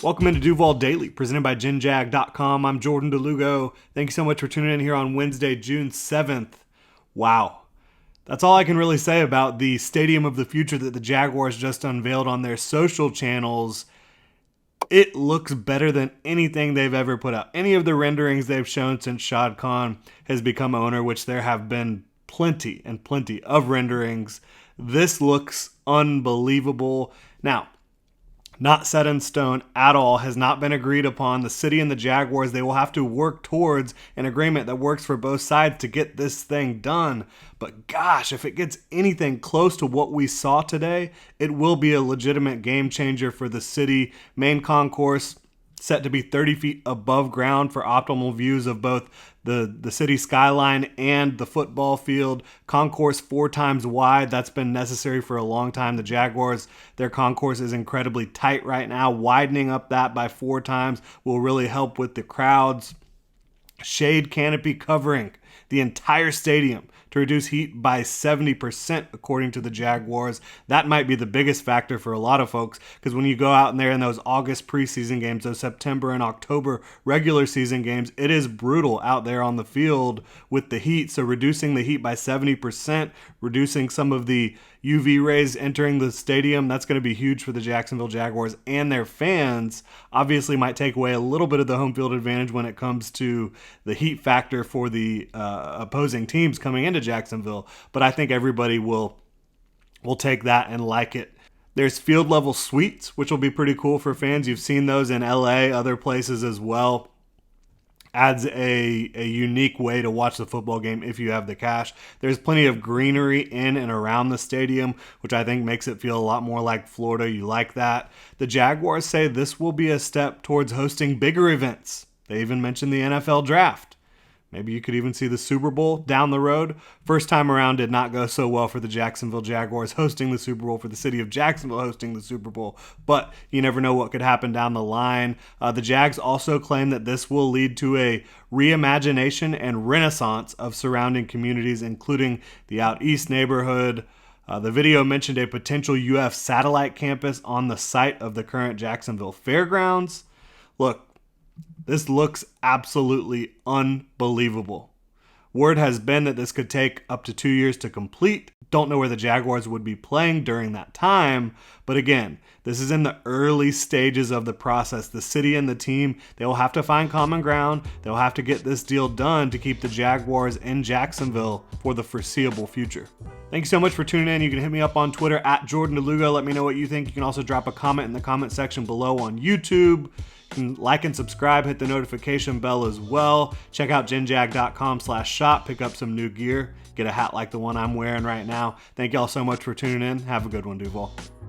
Welcome into Duval Daily, presented by GenJag.com. I'm Jordan DeLugo. Thank you so much for tuning in here on Wednesday, June 7th. Wow. That's all I can really say about the Stadium of the Future that the Jaguars just unveiled on their social channels. It looks better than anything they've ever put out. Any of the renderings they've shown since Shad Khan has become owner, which there have been plenty and plenty of renderings. This looks unbelievable. Now, not set in stone at all, has not been agreed upon. The city and the Jaguars, they will have to work towards an agreement that works for both sides to get this thing done. But gosh, if it gets anything close to what we saw today, it will be a legitimate game changer for the city. Main concourse set to be 30 feet above ground for optimal views of both the city skyline and the football field. Concourse 4 times wide. That's been necessary for a long time. The Jaguars, their concourse is incredibly tight right now. Widening up that by 4 times will really help with the crowds. Shade canopy covering the entire stadium to reduce heat by 70%, according to the Jaguars. That might be the biggest factor for a lot of folks, because when you go out in there in those August preseason games, those September and October regular season games, it is brutal out there on the field with the heat. So reducing the heat by 70%, reducing some of the UV rays entering the stadium, that's going to be huge for the Jacksonville Jaguars and their fans. Obviously might take away a little bit of the home field advantage when it comes to the heat factor for the opposing teams coming into Jacksonville, but I think everybody will take that and like it. There's field level suites, which will be pretty cool for fans. You've seen those in LA, other places as well. Adds a unique way to watch the football game if you have the cash. There's plenty of greenery in and around the stadium, which I think makes it feel a lot more like Florida. You like that. The Jaguars say this will be a step towards hosting bigger events. They even mentioned the NFL draft. Maybe you could even see the Super Bowl down the road. First time around did not go so well for the Jacksonville Jaguars hosting the Super Bowl, for the city of Jacksonville hosting the Super Bowl. But you never know what could happen down the line. The Jags also claim that this will lead to a reimagination and renaissance of surrounding communities, including the Out East neighborhood. The video mentioned a potential UF satellite campus on the site of the current Jacksonville Fairgrounds. Look, this looks absolutely unbelievable. Word has been that this could take up to 2 years to complete. Don't know where the Jaguars would be playing during that time. But again, this is in the early stages of the process. The city and the team, they will have to find common ground. They'll have to get this deal done to keep the Jaguars in Jacksonville for the foreseeable future. Thank you so much for tuning in. You can hit me up on Twitter at Jordan DeLugo. Let me know what you think. You can also drop a comment in the comment section below on YouTube. You can like and subscribe, hit the notification bell as well. Check out genjag.com/shop, pick up some new gear, get a hat like the one I'm wearing right now. Thank y'all so much for tuning in. Have a good one, Duval.